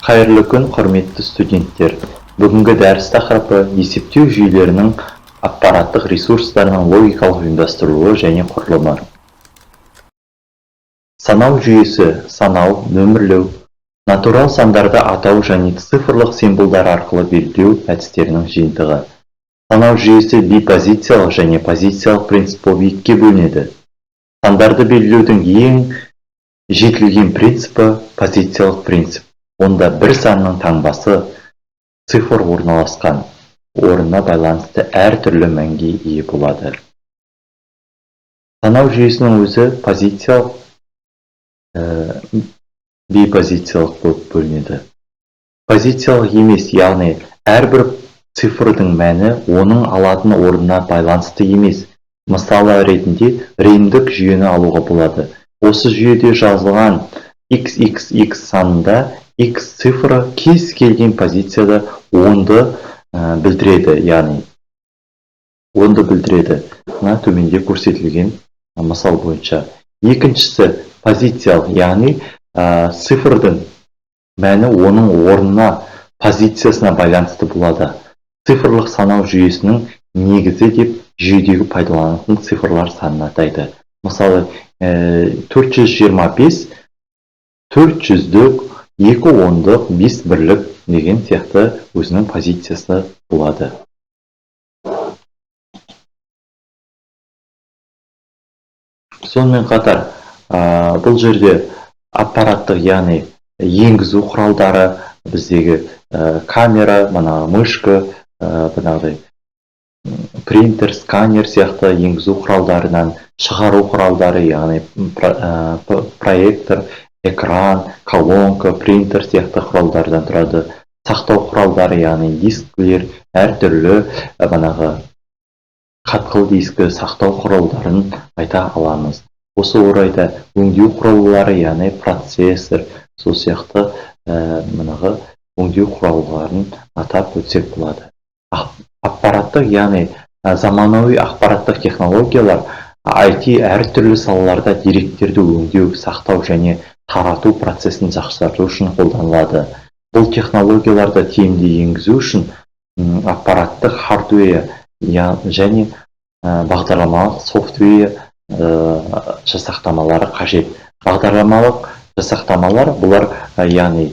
Қайырлы күн, құрметті студенттер. Бүгінгі дәріс тақырыбы есептеу жүйелерінің аппараттық ресурстарының логикалық ұйымдастырылуы және құрылымы. Санау жүйесі санау, нөмірлеу, натурал сандарды атау және цифрлық символдар арқылы белгілеу әдістерінің жиынтығы. Санау жүйесі бипозициялық және позициялық принцип болып екіге бөлінеді. Сандарды белгілеудің ең жетілген принципі позициялық принцип. Онда бір санның таңбасы цифр орналасқан орнына байланысты әртүрлі мәнге ие болады. Санау жүйесінің өзі позициялық, бипозициялық болып бөлінеді. Позициялық емес, яғни әрбір цифрдың мәні оның алатын орнына байланысты емес. Мысалы ретінде римдік жүйені алуға болады. Осы жүйеде жазылған xxx санында x цифры кез келген позицияда онды білдіреді, яғни онды білдіреді. Мына төменде көрсетілген мысал бойынша. Екіншісі позициялық, яғни цифрдың мәні оның орнына, позициясына байланысты болады. Цифрлық санау жүйесінің негізі деп жүйедегі пайдаланатын цифрлар санын атайды. Мысалы 425, 400-дік, 2 ондық, 5 бірлік деген сияқты өзінің позициясы болады. Сонымен қатар, бұл жерде аппараттық, яғни енгізу құралдары, біздегі камера, мышка, принтер, сканер сияқты енгізу құралдарынан шығару құралдары, яғни проектор, экран, колонка, принтер сияқты құралдардан тұрады. Сақтау құралдары, яғни дискілер, әртүрлі қатқыл дискі сақтау құралдарын айта аламыз. Осы орайда өңдеу құралдары, яғни процессор, сол сияқты өңдеу құралдарын атап өтсек болады. Аппараттық, яғни заманауи ақпараттық технологиялар IT әртүрлі салаларда деректерді өңдеу, сақтау және тарату процесін жақсарту үшін қолданылады. Бұл технологияларды тиімді енгізу үшін аппараттық хардвер және бағдарламалық софтвер жасақтамалары қажет. Бағдарламалық жасақтамалар бұлар яғни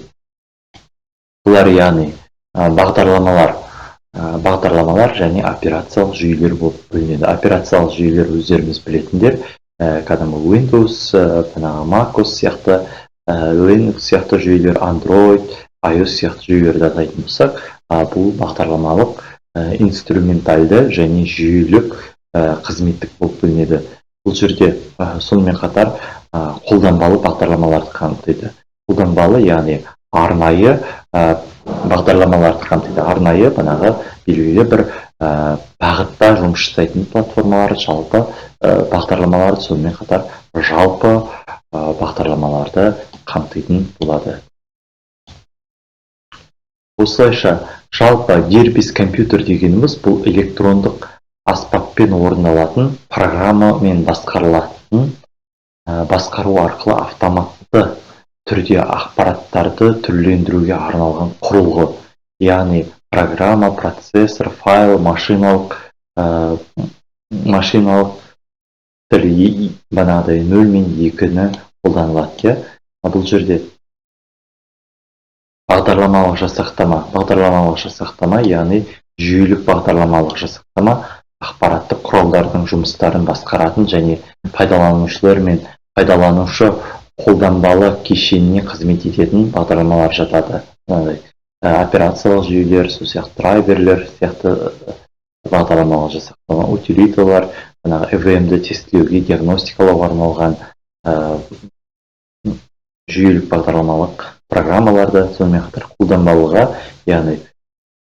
бағдарламалар және операциялық жүйелер болып бөлінеді. Операциялық жүйелер өздеріңіз білетіндер, кәдімгі Windows, macOS сияқты, Linux сияқты жүйелер, Android, iOS сияқты жүйелерді атайтын болсақ, бұл бағдарламалық, инструментальды және жүйелік қызметтік болып бөлінеді. Бұл жерде сонымен қатар қолданбалы бағдарламаларды қамтиды. Қолданбалы, яғни арнайы бағдарламаларды қамтиды. Арнайы белгілі бір бағытта жұмыс жасайтын платформалар, жалпы бағдарламаларды, сонымен қатар жалпы бағдарламаларды қамтитын болады. Осылайша жалпы дербес компьютер дегеніміз бұл электрондық аспаппен орындалатын, программамен басқарылатын, басқару арқылы автоматты түрде ақпараттарды түрлендіруге арналған құрылғы, яғни программа, процессор, файл, машиналық тіл 0 мен 2-ні қолданылады. Бұл жерде бағдарламалық жасақтама, яғни жүйелік бағдарламалық жасақтама ақпараттық құралдардың жұмыстарын басқаратын және пайдаланушылар мен пайдаланушы қолданбалы кешеніне қызмет ететін бағдарламалар жатады. Операциялық жүйелер, сол сияқты драйверлер сияқты бағдарламалық жасақтама, утилиталар, EVM-ді тестілеуге, диагностикалауға арналған жүйелік бағдарламалық программаларды, сонымен қатар қолданбалыға, яғни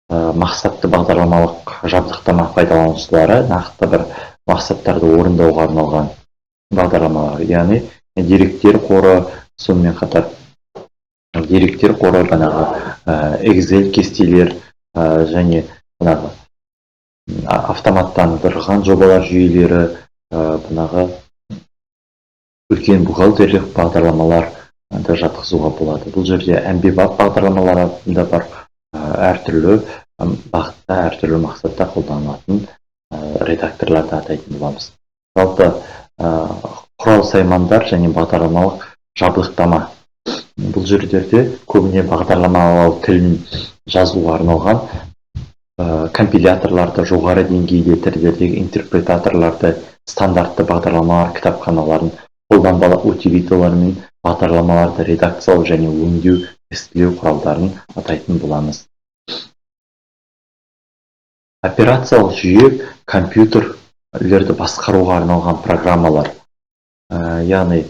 мақсатты бағдарламалық жабдықтама пайдаланушылары нақты бір мақсаттарды орындауға арналған бағдарламалар, яғни деректер қоры, сонымен қатар деректер қоры, Excel кестелер және автоматтандырылған жобалар жүйелері, үлкен бухгалтерлік бағдарламалар, да жатқызуға болады. Бұл жерде әмбебап бағдарламалар да бар, әртүрлі бағытта, әртүрлі мақсатта қолданылатын редакторларды атайтын боламыз. Жалпы құрал саймандар және бағдарламалық жабдықтама. Бұл жерлерде көбіне бағдарламалау тілін жазуға арналған компиляторларды, жоғары деңгейде тілдердегі интерпретаторларды, стандартты бағдарламалар кітапханаларын, қолданбалы утилиталар мен бағдарламаларды редакциялау және өңдеу, тестілеу құралдарын атайтын боламыз. Операциялық жүйе компьютерлерді басқаруға арналған программалар. Яғни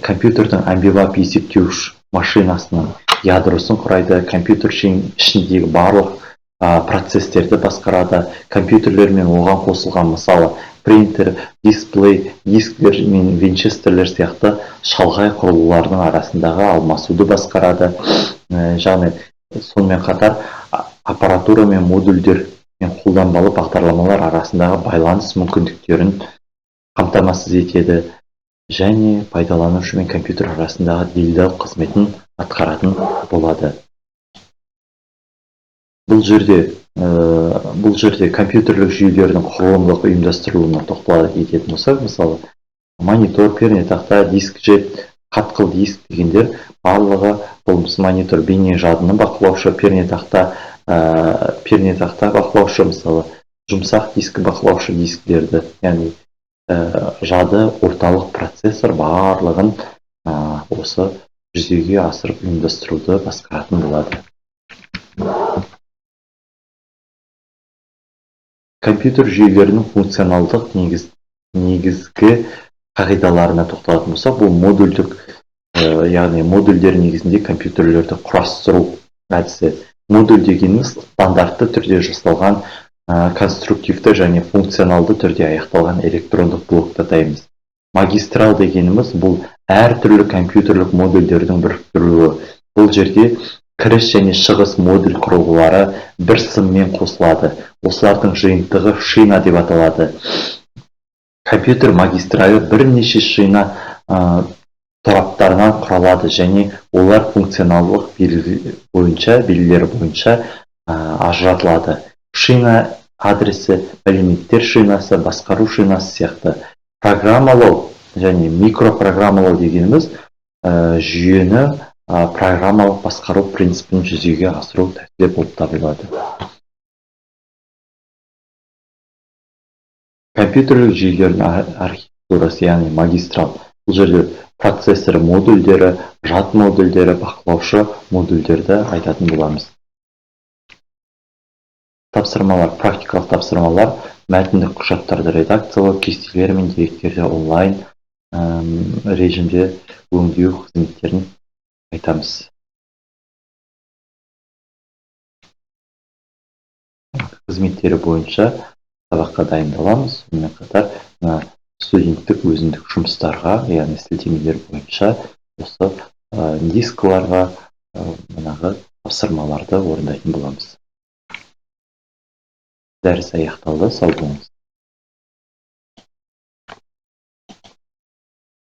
компьютердің әмбебап есептеуіш машинасының ядросын құрайды, компьютер ішіндегі барлық процесстерді басқарады. Компьютерлер мен оған қосылған, мысалы, принтер, дисплей, дисклер мен винчестерлер сияқты шалғай құрылғылардың арасындағы алмасуды басқарады. Және сонымен қатар аппаратура мен модульдер мен қолданбалы бағдарламалар арасындағы байланыс мүмкіндіктерін қамтамасыз етеді және пайдаланушы мен компьютер арасындағы делдал қызметін атқаратын болады. Бұл жерде компьютерлік жүйелердің құрылымдық ұйымдастырылуына тоқтала кететін болсақ, мысалы, монитор, пернетақта, диск-жет, қатқыл диск дегендер барлығы бұл монитор бейне жадыны бақылаушы, пернетақта бақылаушы, мысалы, жұмсақ дискі бақылаушы дисклерді, яғни жады, орталық процессор барлығын осы жүзеге асырып ұйымдастыруды басқаратын болады. Компьютер жүйелерінің функционалдық негізгі қағидаларына тоқталатын болсақ, бұл модульдік, яғни модульдер негізінде компьютерлерді құрастыру әдісі. Модуль дегеніміз стандартты түрде жасалған, конструктивті және функционалды түрде аяқталған электрондық блокты атаймыз. Магистрал дегеніміз бұл әртүрлі компьютерлік модульдердің біріктірілуі. Бұл жерде кіріс және шығыс модуль құрылғылары бір сыммен қосылады. Осылардың жиынтығы шина деп аталады. Компьютер магистралы бірнеше шина тораптарынан құралады және олар функционалдық белгілері бойынша ажыратылады. Шина адресі, мәліметтер шинасы, басқару шинасы сияқты. Программалау және микропрограммалау дегеніміз жүйені программалық басқару принципін жүзеге асыру тәсілі болып табылады. Компьютерлік жүйелердің архитектурасы, яғни магистрал. Бұл жерде процессор модульдері, жад модульдері, бақылаушы модульдерді айтатын боламыз. Тапсырмалар, практикалық тапсырмалар, мәтіндік құжаттарды редакциялау, кестелер мен деректерді онлайн режимде өңдеу қызметтерін айтамыз. Қызметтері бойынша сабаққа дайындаламыз. Сонымен қатар студенттік өзіндік жұмыстарға, яғни сілтемелер бойынша осы дискіларға тапсырмаларды орындайтын боламыз. Дәріс аяқталды, сау болыңыз.